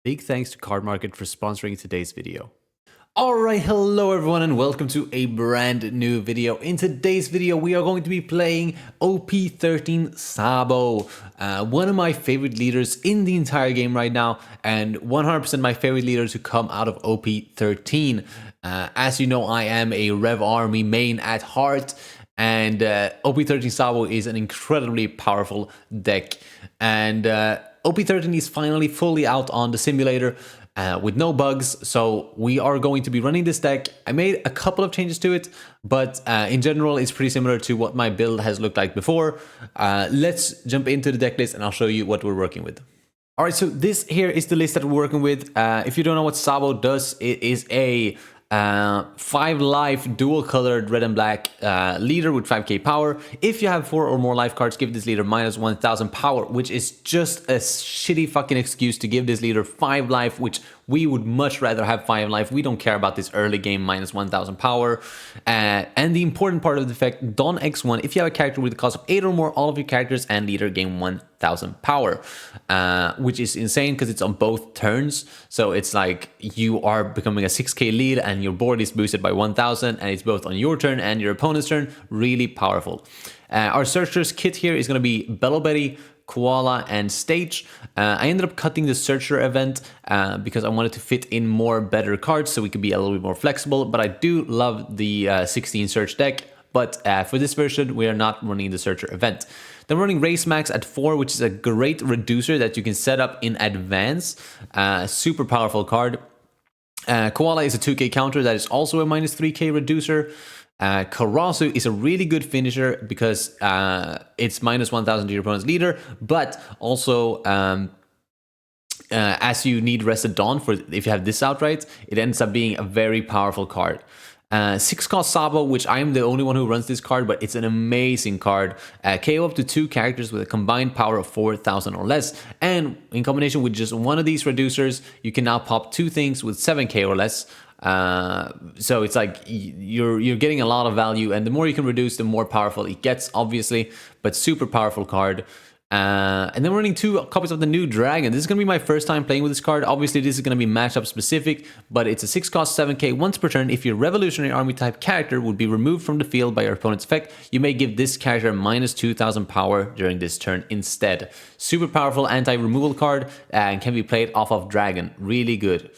Big thanks to Cardmarket for sponsoring today's video. Alright, hello everyone and welcome to a brand new video. In today's video we are going to be playing OP13 Sabo, one of my favorite leaders in the entire game right now, and 100% my favorite leader to come out of OP13. As you know, I am a Rev Army main at heart, and OP13 Sabo is an incredibly powerful deck, and OP13 is finally fully out on the simulator with no bugs, so we are going to be running this deck. I made a couple of changes to it, but in general it's pretty similar to what my build has looked like before. Let's jump into the deck list and I'll show you what we're working with. Alright, so this here is the list that we're working with. If you don't know what Sabo does, it is a 5 life dual colored red and black leader with 5k power. If you have 4 or more life cards, give this leader minus 1000 power, which is just a shitty fucking excuse to give this leader 5 life, which we would much rather have 5 life. We don't care about this early game minus 1000 power. And the important part of the effect, Don X1, if you have a character with a cost of 8 or more, all of your characters and leader gain 1000 power, which is insane because it's on both turns. So it's like you are becoming a 6k lead and your board is boosted by 1000, and it's both on your turn and your opponent's turn. Really powerful. Our searchers kit here is going to be Bello Betty, Koala, and Stage. I ended up cutting the Searcher event because I wanted to fit in more better cards so we could be a little bit more flexible, but I do love the 16 search deck. But for this version, we are not running the Searcher event. Then we're running Race Max at 4, which is a great reducer that you can set up in advance. Super powerful card. Koala is a 2k counter that is also a minus 3k reducer. Karasu is a really good finisher because it's minus 1000 to your opponent's leader, but also as you need Rested Dawn for if you have this outright, it ends up being a very powerful card. 6 cost Sabo, which I am the only one who runs this card, but it's an amazing card. KO up to 2 characters with a combined power of 4000 or less, and in combination with just one of these reducers, you can now pop 2 things with 7k or less. So it's like you're getting a lot of value, and the more you can reduce, the more powerful it gets, obviously, but super powerful card. And then we're running 2 copies of the new Dragon. This is going to be my first time playing with this card. Obviously, this is going to be matchup specific, but it's a 6 cost 7k. Once per turn, if your Revolutionary Army type character would be removed from the field by your opponent's effect, you may give this character minus 2000 power during this turn instead. Super powerful anti-removal card and can be played off of Dragon. Really good.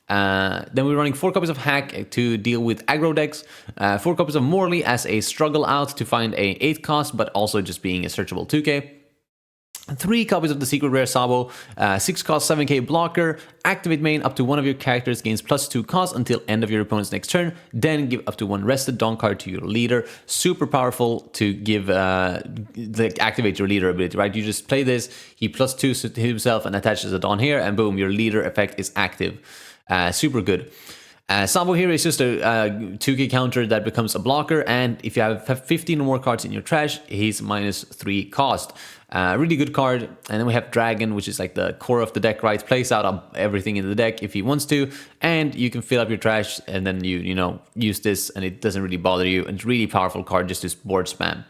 Then we're running 4 copies of Hack to deal with aggro decks, 4 copies of Morley as a struggle out to find a 8 cost, but also just being a searchable 2k. 3 copies of the Secret Rare Sabo, 6 cost 7k blocker, activate main up to one of your characters gains plus 2 cost until end of your opponent's next turn, then give up to 1 Rested Dawn card to your leader. Super powerful to give, activate your leader ability, right? You just play this, he plus 2 to himself and attaches a Dawn here, and boom, your leader effect is active. Super good. Sabo here is just a 2k counter that becomes a blocker, and if you have 15 or more cards in your trash, he's minus 3 cost. Really good card. And then we have Dragon, which is like the core of the deck, right? Plays out everything in the deck if he wants to, and you can fill up your trash and then you know use this and it doesn't really bother you. And it's really powerful card just to board spam.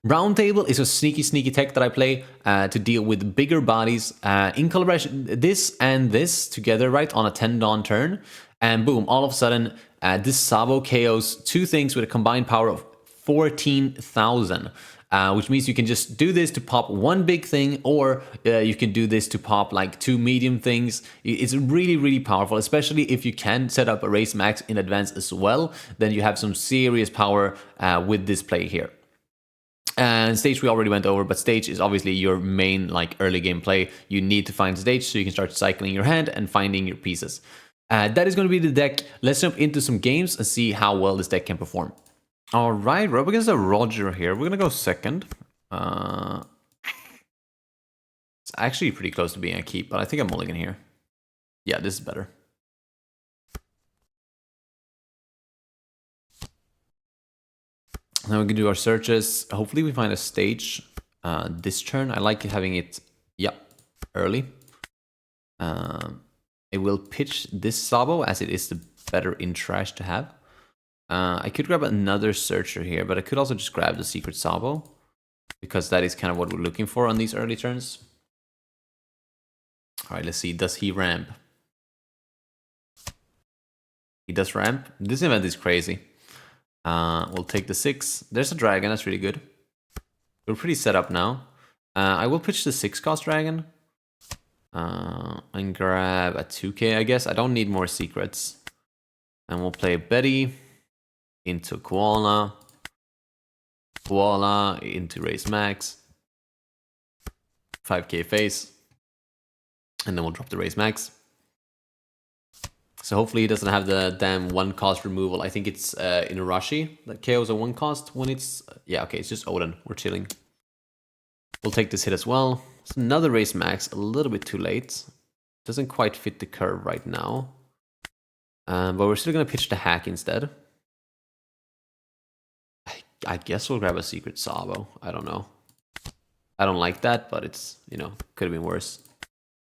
Round Table is a sneaky tech that I play to deal with bigger bodies in collaboration. This and this together, right, on a 10 Dawn turn, and boom, all of a sudden this Sabo KOs 2 things with a combined power of 14,000. Which means you can just do this to pop 1 big thing, or you can do this to pop like 2 medium things. It's really powerful, especially if you can set up a Race Max in advance as well. Then you have some serious power with this play here. And Stage we already went over, but Stage is obviously your main like early game play. You need to find Stage so you can start cycling your hand and finding your pieces. That is going to be the deck. Let's jump into some games and see how well this deck can perform. All right, we're up against a Roger here. We're going to go second. It's actually pretty close to being a keep, but I think I'm mulligan here. Yeah, this is better. Now we can do our searches. Hopefully we find a Stage this turn. I like having it, yeah, early. It will pitch this Sabo as it is the better in trash to have. I could grab another searcher here, but I could also just grab the secret Sabo, because that is kind of what we're looking for on these early turns. All right, let's see. Does he ramp? He does ramp. This event is crazy. We'll take the 6. There's a dragon. That's really good. We're pretty set up now. I will pitch the 6-cost dragon. And grab a 2k, I guess. I don't need more secrets. And we'll play Betty into Koala. Koala into Raise Max. 5k face. And then we'll drop the Raise Max. So hopefully he doesn't have the damn 1-cost removal. I think it's Inurashi that KOs a 1-cost when it's... yeah, okay, it's just Odin. We're chilling. We'll take this hit as well. It's another Raise Max, a little bit too late. Doesn't quite fit the curve right now. But we're still going to pitch the hack instead. I guess we'll grab a secret Sabo. I don't know. I don't like that, but it's, you know, could have been worse.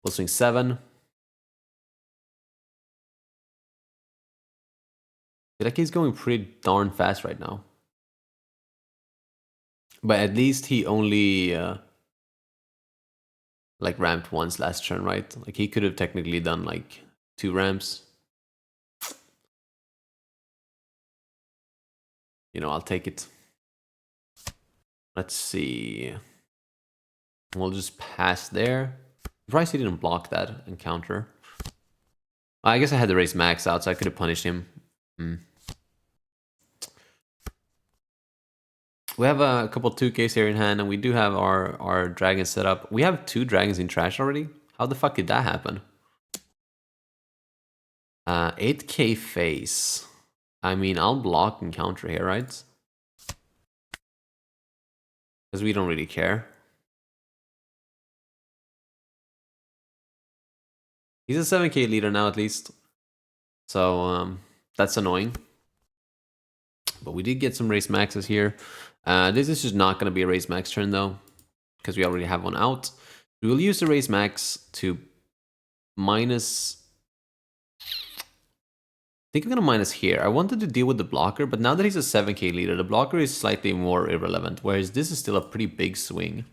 We'll swing 7. I feel like he's going pretty darn fast right now. But at least he only like ramped once last turn, right? Like he could have technically done like 2 ramps. You know, I'll take it. Let's see. We'll just pass there. Surprised he didn't block that encounter. I guess I had the Raise Max out, so I could have punished him. We have a couple 2Ks here in hand, and we do have our dragons set up. We have 2 dragons in trash already? How the fuck did that happen? 8k face. I mean, I'll block and counter here, right? Because we don't really care. He's a 7k leader now, at least. So, that's annoying. But we did get some Raise Maxes here. This is just not going to be a Raise Max turn, though. Because we already have one out. We will use the Raise Max to minus... I think I'm going to minus here. I wanted to deal with the blocker, but now that he's a 7k leader, the blocker is slightly more irrelevant. Whereas this is still a pretty big swing.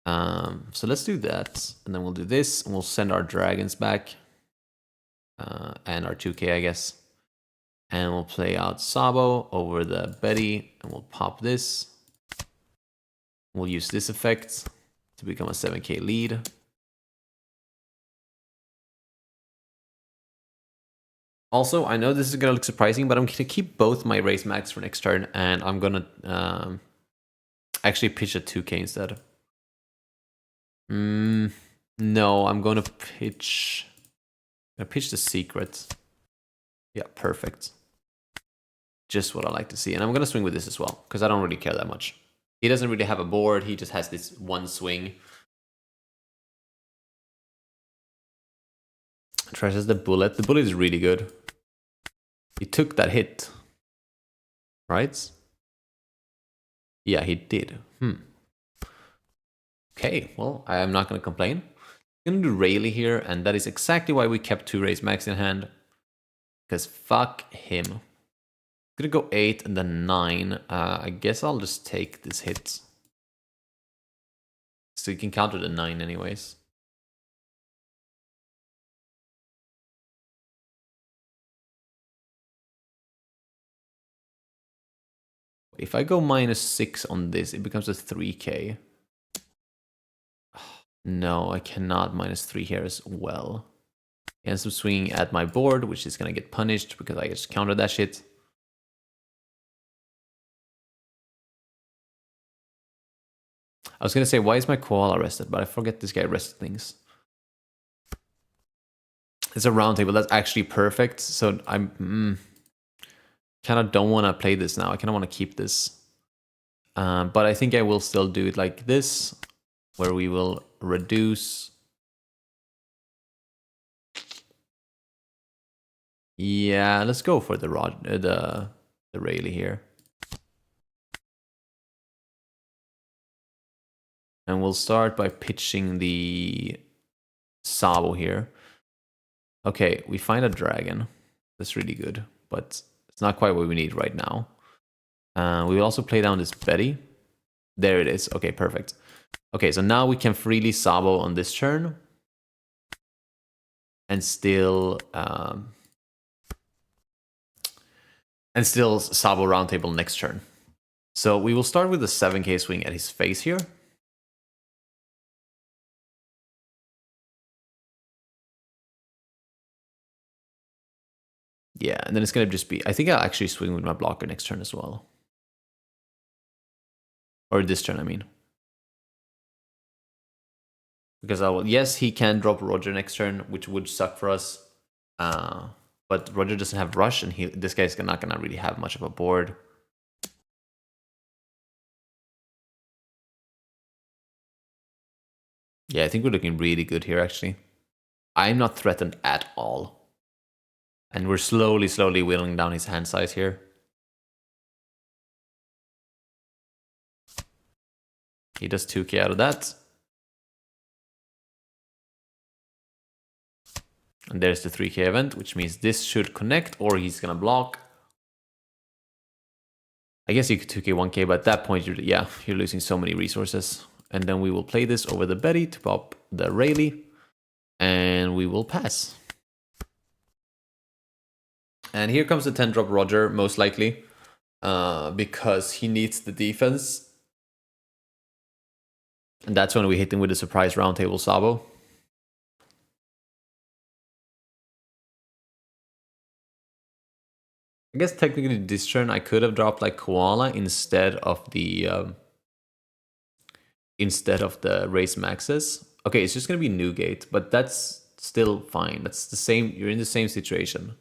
So let's do that. And then we'll do this. And we'll send our dragons back. And our 2k, I guess. And we'll play out Sabo over the Betty. And we'll pop this. We'll use this effect to become a 7k lead. Also, I know this is going to look surprising, but I'm going to keep both my Raise Max for next turn. And I'm going to actually pitch a 2k instead. No, I'm going to pitch... the secret. Yeah, perfect. Just what I like to see. And I'm going to swing with this as well, because I don't really care that much. He doesn't really have a board. He just has this one swing. Trashes the bullet. The bullet is really good. He took that hit. Right? Yeah, he did. Okay, well, I am not going to complain. I'm going to do Rayleigh here, and that is exactly why we kept 2 Raise Max in hand. Because fuck him. I'm going to go 8 and then 9. I guess I'll just take this hit. So you can counter the 9 anyways. If I go -6 on this, it becomes a 3k. No, I cannot -3 here as well. He ends up swinging at my board, which is going to get punished because I just countered that shit. I was going to say, why is my koala rested? But I forget this guy rested things. It's a round table. That's actually perfect. So I'm kind of don't want to play this now. I kind of want to keep this. But I think I will still do it like this, where we will reduce. Yeah, let's go for the Rayleigh here. And we'll start by pitching the Sabo here. Okay, we find a dragon. That's really good, but it's not quite what we need right now. We will also play down this Betty. There it is. Okay, perfect. Okay, so now we can freely Sabo on this turn. And still And still Sabo roundtable next turn. So we will start with the 7k swing at his face here. Yeah, and then it's going to just be... I think I'll actually swing with my blocker next turn as well. Or this turn, I mean. Because I will... Yes, he can drop Roger next turn, which would suck for us. But Roger doesn't have rush, and this guy's not going to really have much of a board. Yeah, I think we're looking really good here, actually. I'm not threatened at all. And we're slowly whittling down his hand size here. He does 2k out of that. And there's the 3k event, which means this should connect, or he's going to block. I guess you could 2k, 1k, but at that point, you're losing so many resources. And then we will play this over the Betty to pop the Rayleigh, and we will pass. And here comes the 10-drop Roger, most likely, because he needs the defense. And that's when we hit him with a surprise roundtable Sabo. I guess technically this turn I could have dropped like Koala instead of the race maxes. Okay, it's just gonna be Newgate, but that's still fine. That's the same. You're in the same situation.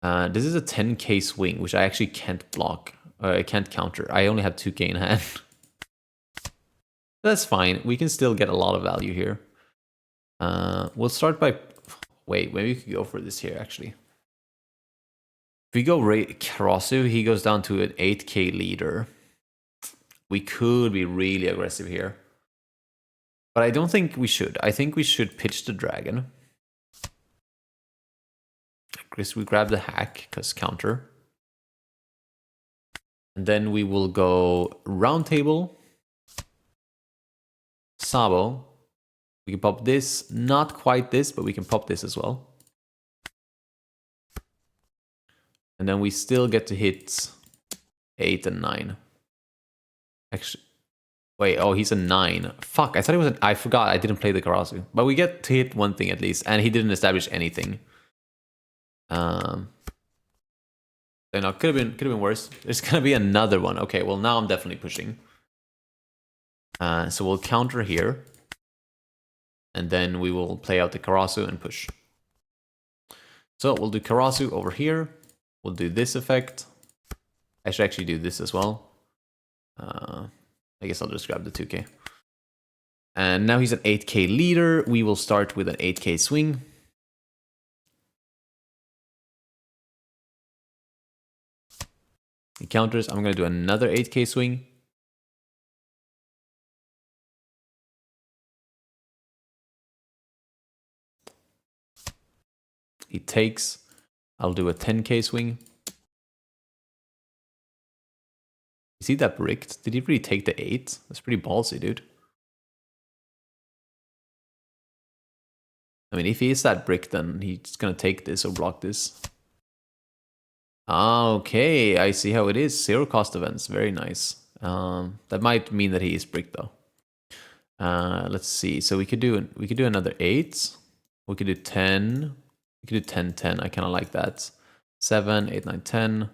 This is a 10k swing, which I actually can't block. I can't counter. I only have 2k in hand. That's fine. We can still get a lot of value here. We'll start by... Wait, maybe we could go for this here, actually. If we go Karasu, he goes down to an 8k leader. We could be really aggressive here. But I don't think we should. I think we should pitch the dragon. I guess we grab the hack, because counter. And then we will go roundtable. Sabo. We can pop this. Not quite this, but we can pop this as well. And then we still get to hit 8 and 9. Actually, wait, oh, he's a 9. Fuck, I thought he was I forgot, I didn't play the Karasu. But we get to hit one thing at least, and he didn't establish anything. So no, could have been worse. There's gonna be another one. Okay, well now I'm definitely pushing. So we'll counter here. And then we will play out the Karasu and push. So we'll do Karasu over here. We'll do this effect. I should actually do this as well. I guess I'll just grab the 2k. And now he's an 8k leader. We will start with an 8k swing. He counters. I'm going to do another 8k swing. He takes. I'll do a 10k swing. Is he that bricked? Did he really take the 8? That's pretty ballsy, dude. I mean, if he is that brick, then he's gonna take this or block this. Okay, I see how it is. 0 cost events, very nice. That might mean that he is bricked though. Let's see. So we could do another 8. We could do 10. We could do 10, 10. I kind of like that. 7, 8, 9, 10.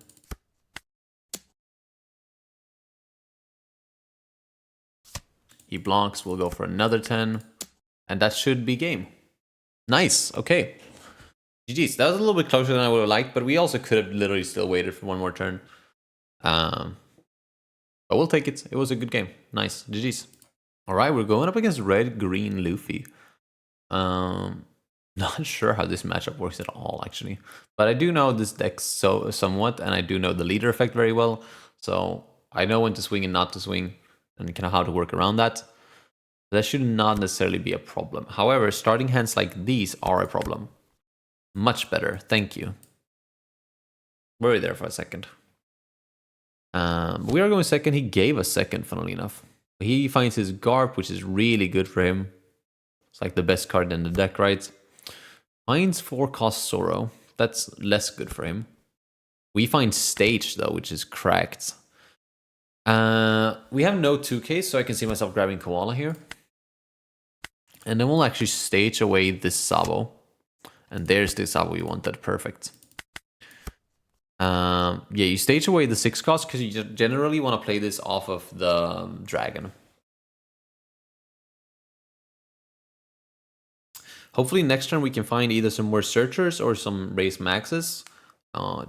He blocks. We'll go for another 10. And that should be game. Nice. Okay. GG's. That was a little bit closer than I would have liked, but we also could have literally still waited for one more turn. But we'll take it. It was a good game. Nice. GG's. All right, we're going up against Red-Green Luffy. Not sure how this matchup works at all, actually. But I do know this deck somewhat, and I do know the leader effect very well. So I know when to swing and not to swing, and kind of how to work around that. That should not necessarily be a problem. However, starting hands like these are a problem. Much better, thank you. Were we there for a second? We are going second. He gave us second, funnily enough. He finds his Garp, which is really good for him. It's like the best card in the deck, right? Finds 4 cost Zoro. That's less good for him. We find stage though, which is cracked. We have no 2K, so I can see myself grabbing Koala here. And then we'll actually stage away this Sabo. And there's the Sabo we wanted. Perfect. Yeah, you stage away the 6 cost because you generally want to play this off of the dragon. Hopefully next turn we can find either some more searchers or some raise maxes.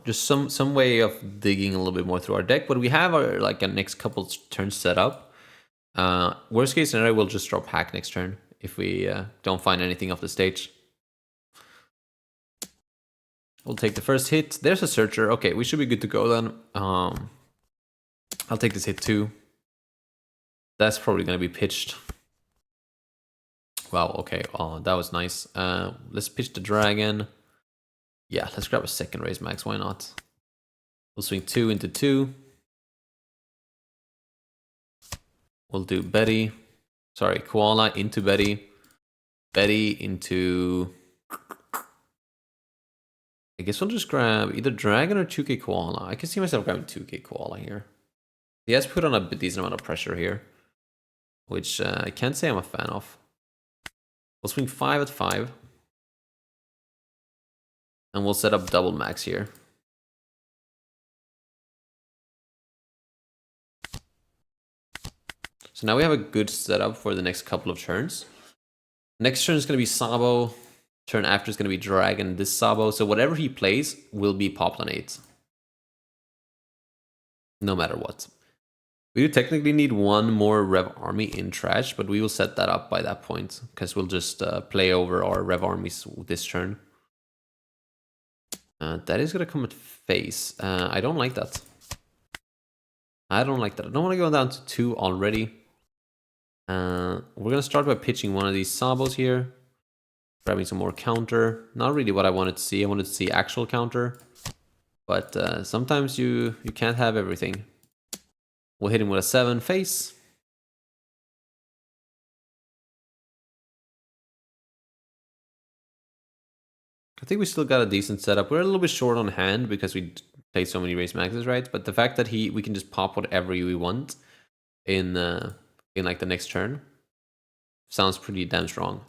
Just some way of digging a little bit more through our deck. But we have our like a next couple turns set up. Worst case scenario, we'll just drop hack next turn if we don't find anything off the stage. We'll take the first hit. There's a searcher. Okay, we should be good to go then. I'll take this hit too. That's probably going to be pitched. Wow, okay. Oh, that was nice. Let's pitch the dragon. Yeah, let's grab a second raise max. Why not? We'll swing 2 into 2. We'll do Betty. Sorry, Koala into Betty. Betty into... I guess we'll just grab either Dragon or 2K Koala. I can see myself grabbing 2K Koala here. He has put on a decent amount of pressure here, which I can't say I'm a fan of. We'll swing 5 at 5. And we'll set up double max here. So now we have a good setup for the next couple of turns. Next turn is going to be Sabo. Turn after is going to be Dragon, this Sabo. So whatever he plays will be popped on 8. No matter what. We do technically need one more Rev Army in trash, but we will set that up by that point. Because we'll just play over our Rev Armies this turn. That is going to come at face. I don't like that. I don't like that. I don't want to go down to 2 already. We're going to start by pitching one of these Sabos here. Grabbing some more counter. Not really what I wanted to see. I wanted to see actual counter. But sometimes you can't have everything. We'll hit him with a 7 face. I think we still got a decent setup. We're a little bit short on hand because we played so many race maxes, right? But the fact that we can just pop whatever we want in like the next turn sounds pretty damn strong.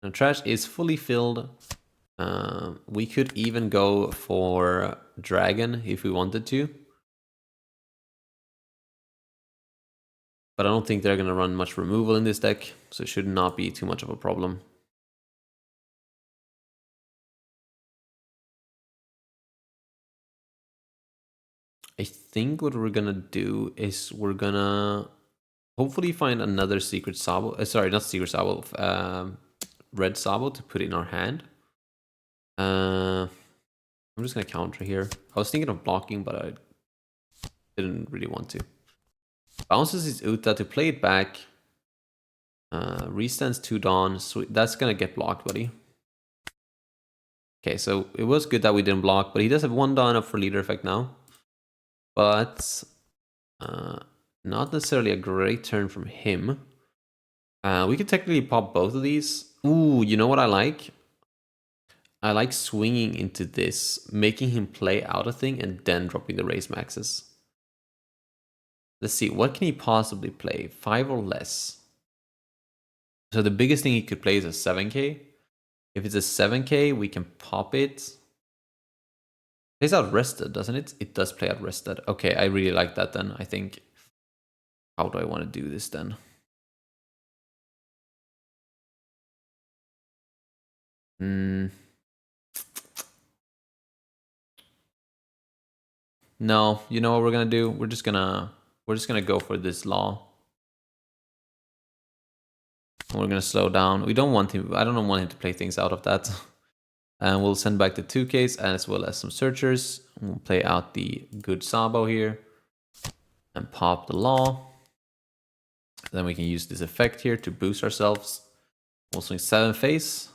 Now trash is fully filled. We could even go for Dragon if we wanted to. But I don't think they're going to run much removal in this deck, so it should not be too much of a problem. I think what we're going to do is we're going to hopefully find another secret Sabo. Sorry, not secret Sabo. Red Sabo to put in our hand. I'm just going to counter here. I was thinking of blocking, but I didn't really want to. Bounces his Uta to play it back. Restands 2 Dawn. So that's going to get blocked, buddy. Okay, so it was good that we didn't block, but he does have 1 Dawn up for leader effect now. But not necessarily a great turn from him. We could technically pop both of these. Ooh, you know what I like? I like swinging into this, making him play out a thing, and then dropping the raise maxes. Let's see, what can he possibly play? 5 or less. So the biggest thing he could play is a 7k. If it's a 7k, we can pop it. Plays out rested, doesn't it? It does play out rested. Okay, I really like that then, I think. How do I want to do this then? No, you know what we're gonna do? We're just gonna go for this law. We're gonna slow down. We don't want him. I don't want him to play things out of that. And we'll send back the 2Ks as well as some searchers. We'll play out the good Sabo here and pop the law. Then we can use this effect here to boost ourselves. We'll swing 7 face.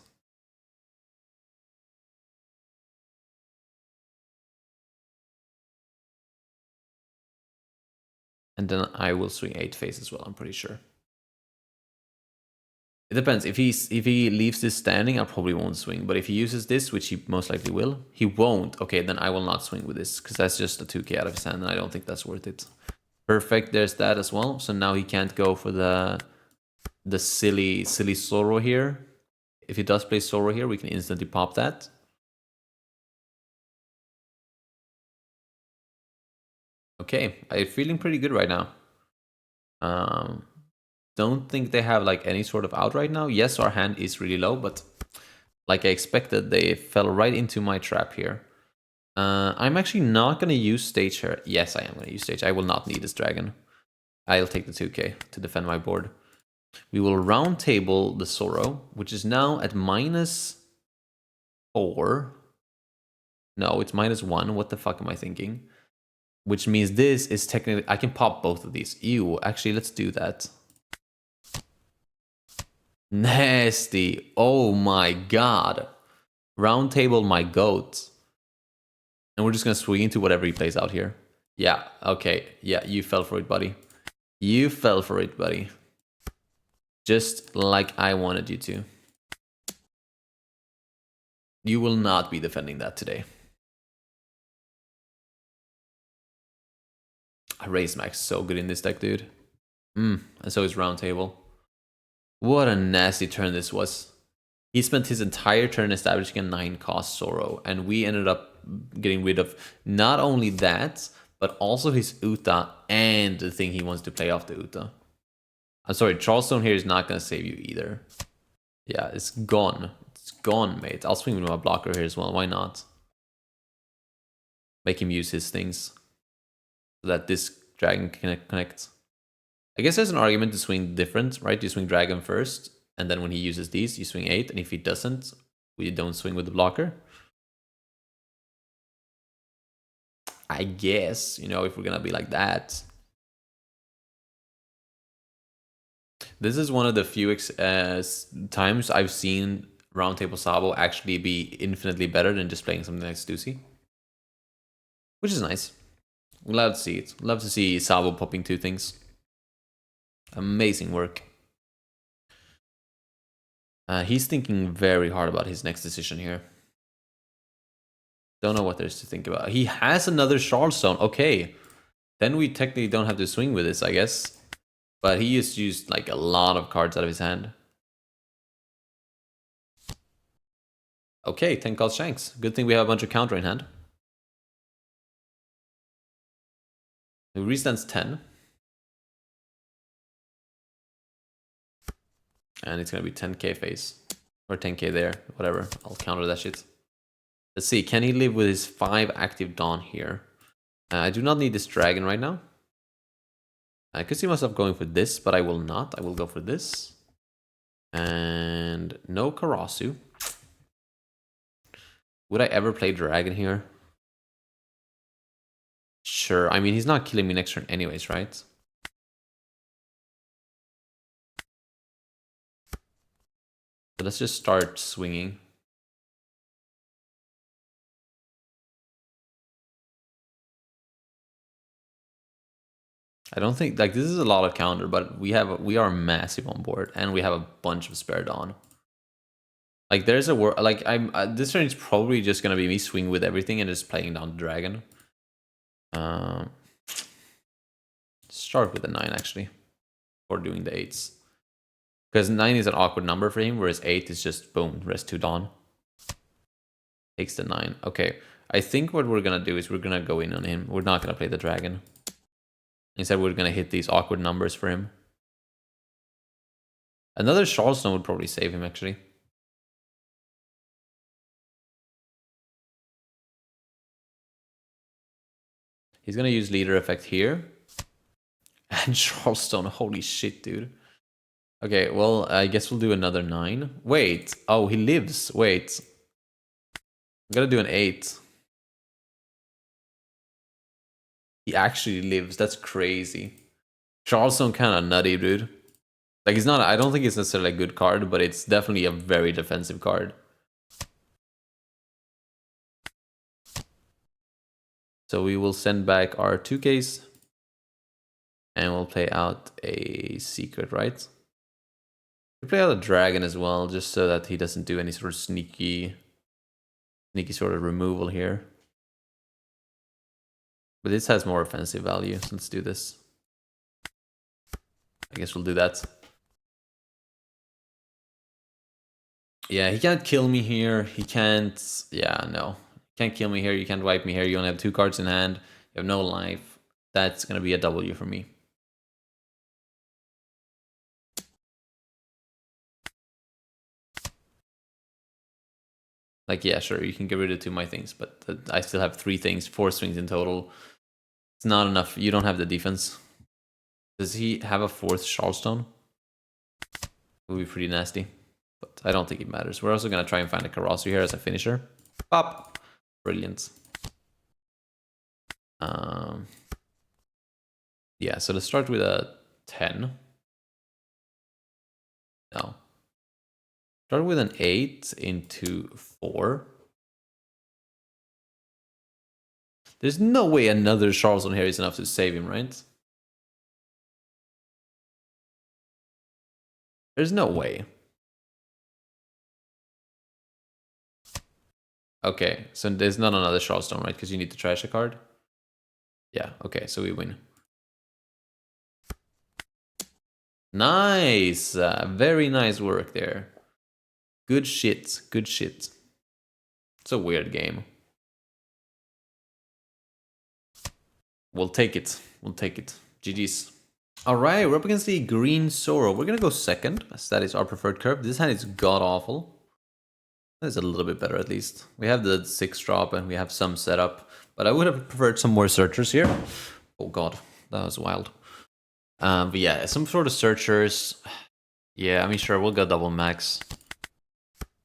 And then I will swing 8 face as well, I'm pretty sure. It depends. If he leaves this standing, I probably won't swing. But if he uses this, which he most likely will, he won't. Okay, then I will not swing with this because that's just a 2k out of his hand, and I don't think that's worth it. Perfect. There's that as well. So now he can't go for the silly Zoro here. If he does play Zoro here, we can instantly pop that. Okay, I'm feeling pretty good right now. Don't think they have like any sort of out right now. Yes, our hand is really low, but like I expected, they fell right into my trap here. I'm actually not going to use stage here. Yes, I am going to use stage. I will not need this dragon. I'll take the 2k to defend my board. We will round table the Zoro, which is now at -4. No, it's -1. What the fuck am I thinking? Which means this is technically... I can pop both of these. Ew, actually, let's do that. Nasty. Oh my god. Round table my goat. And we're just going to swing into whatever he plays out here. Yeah, okay. Yeah, you fell for it, buddy. You fell for it, buddy. Just like I wanted you to. You will not be defending that today. Raise Max so good in this deck, dude. And so is round table. What a nasty turn this was. He spent his entire turn establishing a 9-cost Zoro, and we ended up getting rid of not only that, but also his Uta and the thing he wants to play off the Uta. I'm sorry, Charleston here is not going to save you either. Yeah, it's gone. It's gone, mate. I'll swing with my blocker here as well. Why not? Make him use his things so that this dragon can connect. I guess there's an argument to swing different, right? You swing dragon first, and then when he uses these, you swing 8, and if he doesn't, we don't swing with the blocker. I guess, you know, if we're gonna be like that. This is one of the few times I've seen Roundtable Sabo actually be infinitely better than just playing something like Stussy. Which is nice. Glad to see it. Love to see Sabo popping 2 things. Amazing work. He's thinking very hard about his next decision here. Don't know what there's to think about. He has another Charleston. Okay. Then we technically don't have to swing with this, I guess. But he just used like a lot of cards out of his hand. Okay, 10 cost Shanks. Good thing we have a bunch of counter in hand. He restands 10. And it's going to be 10k face. Or 10k there. Whatever. I'll counter that shit. Let's see. Can he live with his 5 active Dawn here? I do not need this dragon right now. I could see myself going for this, but I will not. I will go for this. And no Karasu. Would I ever play dragon here? Sure. I mean, he's not killing me next turn anyways, right? So let's just start swinging. I don't think like this is a lot of counter, but we are massive on board, and we have a bunch of spare Dawn. Like there's a like this turn is probably just gonna be me swing with everything and just playing down the dragon. Start with the 9 actually, or doing the 8s, because 9 is an awkward number for him, whereas 8 is just boom, rest 2 Dawn. Takes the 9. Okay, I think what we're gonna do is we're gonna go in on him. We're not gonna play the dragon. Instead, we're gonna hit these awkward numbers for him. Another Charleston would probably save him actually. He's gonna use leader effect here. And Charleston, holy shit, dude. Okay, well, I guess we'll do another 9. Wait, oh, he lives. Wait. I'm gonna do an 8. He actually lives. That's crazy. Charleston kind of nutty, dude. Like, he's not... I don't think it's necessarily a good card, but it's definitely a very defensive card. So we will send back our 2Ks. And we'll play out a secret, right? We play out a dragon as well, just so that he doesn't do any sort of sneaky sort of removal here. But this has more offensive value, so let's do this. I guess we'll do that. Yeah, he can't kill me here. He can't... Yeah, no. Can't kill me here. You can't wipe me here. You only have 2 cards in hand. You have no life. That's going to be a W for me. Like, yeah, sure, you can get rid of 2 of my things, but I still have 3 things, 4 swings in total. It's not enough. You don't have the defense. Does he have a 4th Charleston? It would be pretty nasty, but I don't think it matters. We're also going to try and find a Karasu here as a finisher. Pop! Brilliant. Yeah, so let's start with a 10. No. Start with an 8 into 4. There's no way another Charleston here is enough to save him, right? There's no way. Okay, so there's not another Charleston, right? Because you need to trash a card. Yeah, okay, so we win. Nice! Very nice work there. Good shit, good shit. It's a weird game. We'll take it. We'll take it. GG's. Alright, we're up against the Green Zoro. We're gonna go second, as that is our preferred curve. This hand is god-awful. That's a little bit better, at least. We have the 6 drop, and we have some setup. But I would have preferred some more searchers here. Oh god, that was wild. But yeah, some sort of searchers. Yeah, I mean, sure, we'll go double max.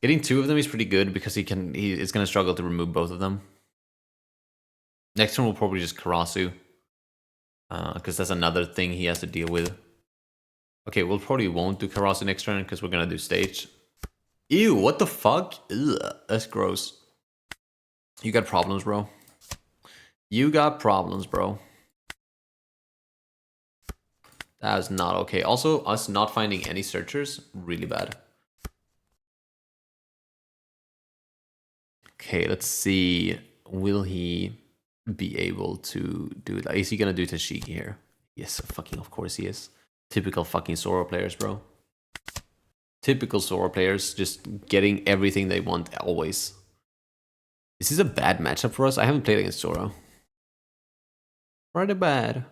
Getting 2 of them is pretty good because he is gonna struggle to remove both of them. Next turn we'll probably just Karasu. Because that's another thing he has to deal with. Okay, we'll probably won't do Karasu next turn because we're gonna do stage. Ew, what the fuck? Ugh, that's gross. You got problems, bro. You got problems, bro. That is not okay. Also, us not finding any searchers, really bad. Okay, let's see. Will he be able to do it? Is he gonna do Tashigi here? Yes, fucking of course he is. Typical fucking Zoro players, bro. Typical Zoro players, just getting everything they want always. Is this a bad matchup for us? I haven't played against Zoro. Pretty bad.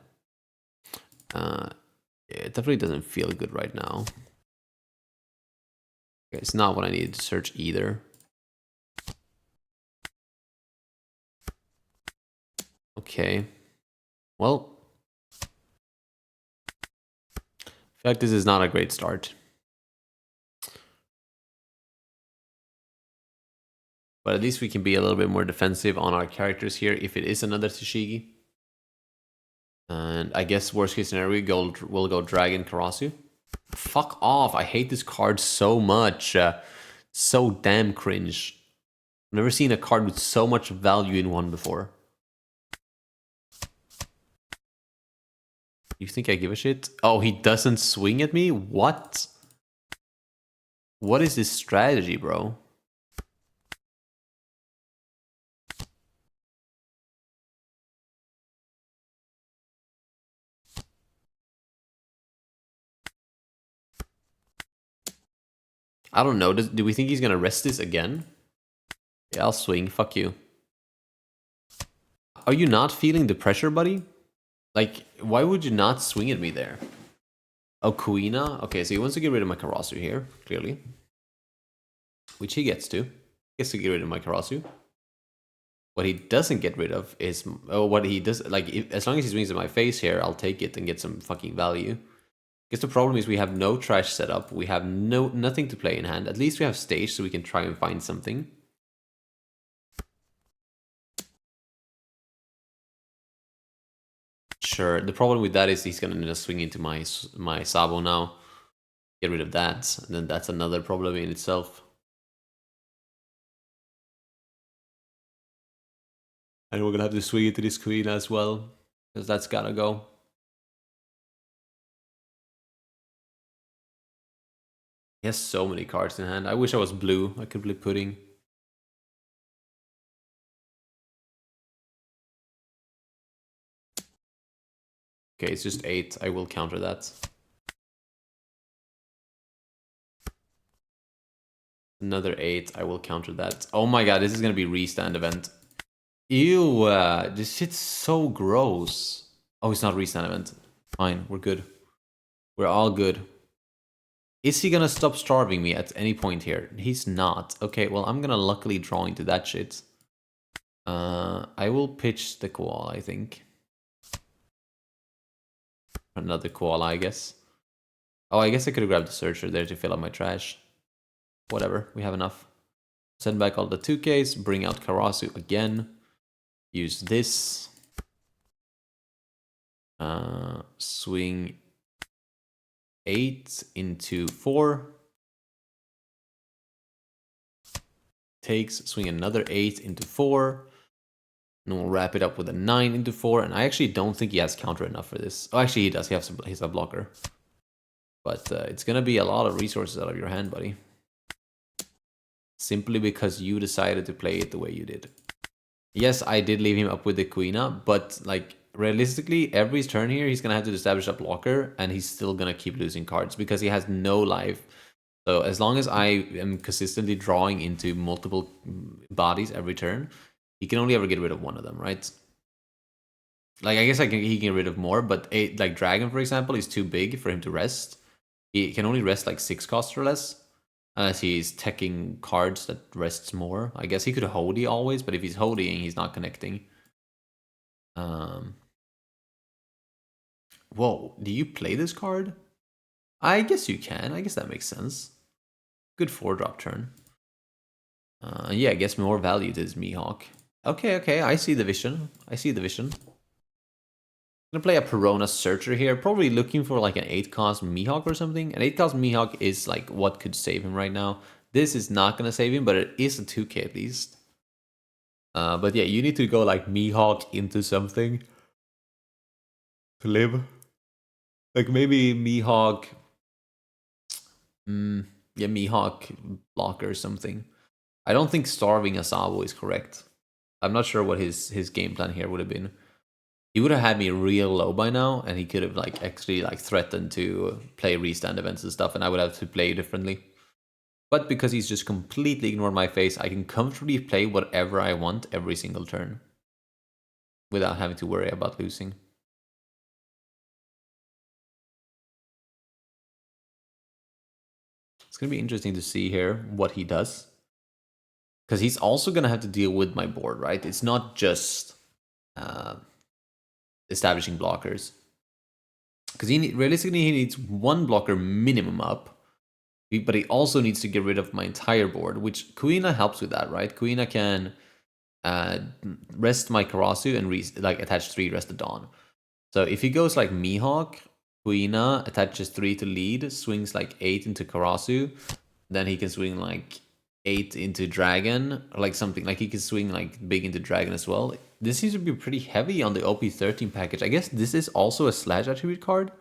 Yeah, it definitely doesn't feel good right now. Okay, it's not what I needed to search either. Okay. Well, I feel like this is not a great start. But at least we can be a little bit more defensive on our characters here if it is another Tashigi. And I guess worst case scenario, we'll go Dragon Karasu. Fuck off. I hate this card so much. So damn cringe. I've never seen a card with so much value in one before. You think I give a shit? Oh, he doesn't swing at me? What? What is this strategy, bro? I don't know. Do we think he's gonna rest this again? Yeah, I'll swing. Fuck you. Are you not feeling the pressure, buddy? Like, why would you not swing at me there? Oh, Kuina? Okay, so he wants to get rid of my Karasu here, clearly. Which he gets to. He gets to get rid of my Karasu. What he doesn't get rid of is... Oh, what he does... Like, as long as he swings at my face here, I'll take it and get some fucking value. Because the problem is we have no trash setup. We have nothing to play in hand. At least we have stage, so we can try and find something. Sure. The problem with that is he's gonna just swing into my Sabo now. Get rid of that, and then that's another problem in itself. And we're gonna have to swing into this queen as well, because that's gotta go. He has so many cards in hand. I wish I was blue. I could play pudding. Okay, it's just 8. I will counter that. Another 8. I will counter that. Oh my god, this is gonna be restand event. Ew, this shit's so gross. Oh, it's not restand event. Fine, we're good. We're all good. Is he gonna stop starving me at any point here? He's not. Okay, well, I'm gonna luckily draw into that shit. I will pitch the koala, I think. Another koala, I guess. Oh, I guess I could have grabbed the searcher there to fill up my trash. Whatever, we have enough. Send back all the 2Ks, bring out Karasu again. Use this. Swing 8 into 4. Takes, swing another 8 into 4. And we'll wrap it up with a 9 into 4. And I actually don't think he has counter enough for this. Oh, actually he does. He has a blocker. But it's going to be a lot of resources out of your hand, buddy. Simply because you decided to play it the way you did. Yes, I did leave him up with the Queena, but like realistically, every turn here, he's going to have to establish a blocker, and he's still going to keep losing cards because he has no life. So as long as I am consistently drawing into multiple bodies every turn, he can only ever get rid of one of them, right? Like, I guess he can get rid of more, but like Dragon, for example, is too big for him to rest. He can only rest like 6 costs or less. Unless he's teching cards that rests more. I guess he could Hody always, but if he's Hodying, he's not connecting. Whoa, do you play this card? I guess you can. I guess that makes sense. Good 4-drop turn. Yeah, I guess more value to this Mihawk. Okay, I see the vision. I see the vision. I'm gonna play a Perona Searcher here, probably looking for like an 8-cost Mihawk or something. An 8-cost Mihawk is like what could save him right now. This is not gonna save him, but it is a 2K at least. But yeah, you need to go like Mihawk into something to live. Like maybe Mihawk. Yeah, Mihawk blocker or something. I don't think starving a Sabo is correct. I'm not sure what his game plan here would have been. He would have had me real low by now, and he could have like actually like threatened to play restand events and stuff, and I would have to play differently. But because he's just completely ignored my face, I can comfortably play whatever I want every single turn without having to worry about losing. It's going to be interesting to see here what he does. Because he's also going to have to deal with my board, right? It's not just establishing blockers. Because realistically, he needs 1 blocker minimum up. But he also needs to get rid of my entire board, which Kuina helps with that, right? Kuina can rest my Karasu and like attach 3 Rest of Dawn. So if he goes like Mihawk, Kuina attaches 3 to lead, swings like 8 into Karasu, then he can swing like 8 into Dragon, or like something. Like he can swing like big into Dragon as well. This seems to be pretty heavy on the OP13 package. I guess this is also a slash attribute card.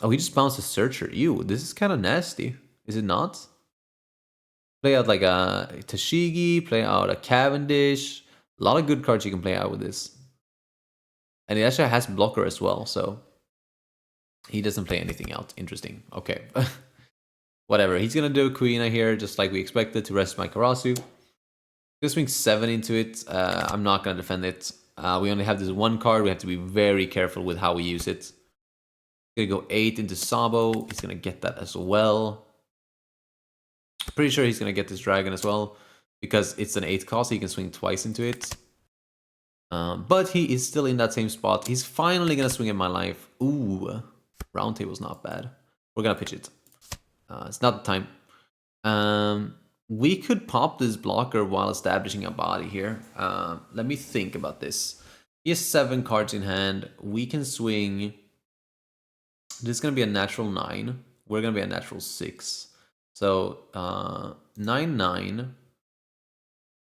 Oh, he just bounced a Searcher. Ew, this is kind of nasty. Is it not? Play out like a Tashigi, play out a Cavendish. A lot of good cards you can play out with this. And it actually has blocker as well, so he doesn't play anything out. Interesting. Okay. Whatever. He's gonna do Kuina here, just like we expected, to rest my Karasu. Just swing 7 into it. I'm not gonna defend it. We only have this 1 card. We have to be very careful with how we use it. Gonna go 8 into Sabo. He's gonna get that as well. Pretty sure he's gonna get this dragon as well, because it's an 8 cost. So he can swing twice into it. But he is still in that same spot. He's finally gonna swing at my life. Ooh, round table's not bad. We're gonna pitch it. It's not the time. We could pop this blocker while establishing a body here. Let me think about this. He has 7 cards in hand. We can swing. This is gonna be a natural 9. We're gonna be a natural 6. So 9-9.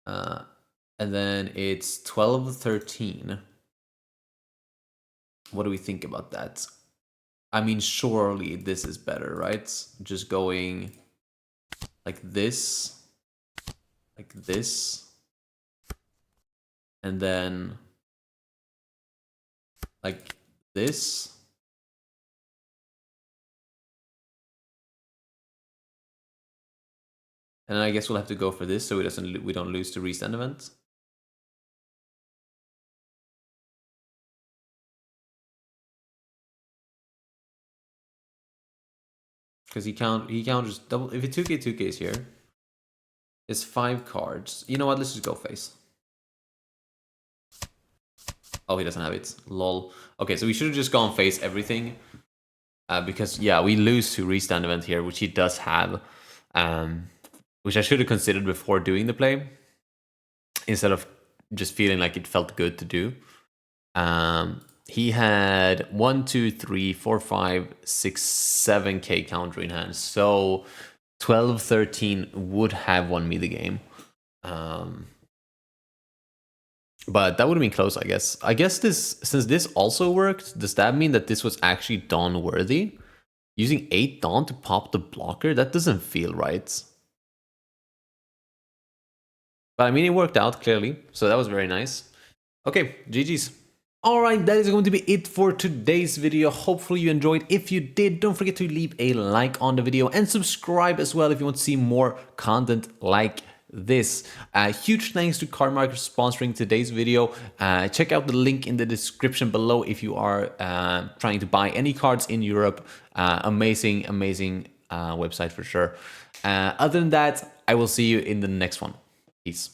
And then it's 12-13. What do we think about that? I mean, surely this is better, right? Just going like this, and then like this. And I guess we'll have to go for this so we don't lose to restand event. Because he counters double. If it's 2k is here, it's 5 cards. You know what? Let's just go face. Oh, he doesn't have it. Lol. Okay, so we should have just gone face everything. Because yeah, we lose to restand event here, which he does have. Which I should have considered before doing the play, instead of just feeling like it felt good to do. He had 1, 2, 3, 4, 5, 6, 7k counter in hand. So 12, 13 would have won me the game. But that would have been close, I guess. I guess since this also worked, does that mean that this was actually Dawn worthy? Using 8 Dawn to pop the blocker? That doesn't feel right. But I mean, it worked out clearly, so that was very nice. Okay, GG's. Alright, that is going to be it for today's video. Hopefully you enjoyed. If you did, don't forget to leave a like on the video and subscribe as well if you want to see more content like this. Huge thanks to Cardmarket for sponsoring today's video. Check out the link in the description below if you are trying to buy any cards in Europe. Amazing website for sure. Other than that, I will see you in the next one. Peace.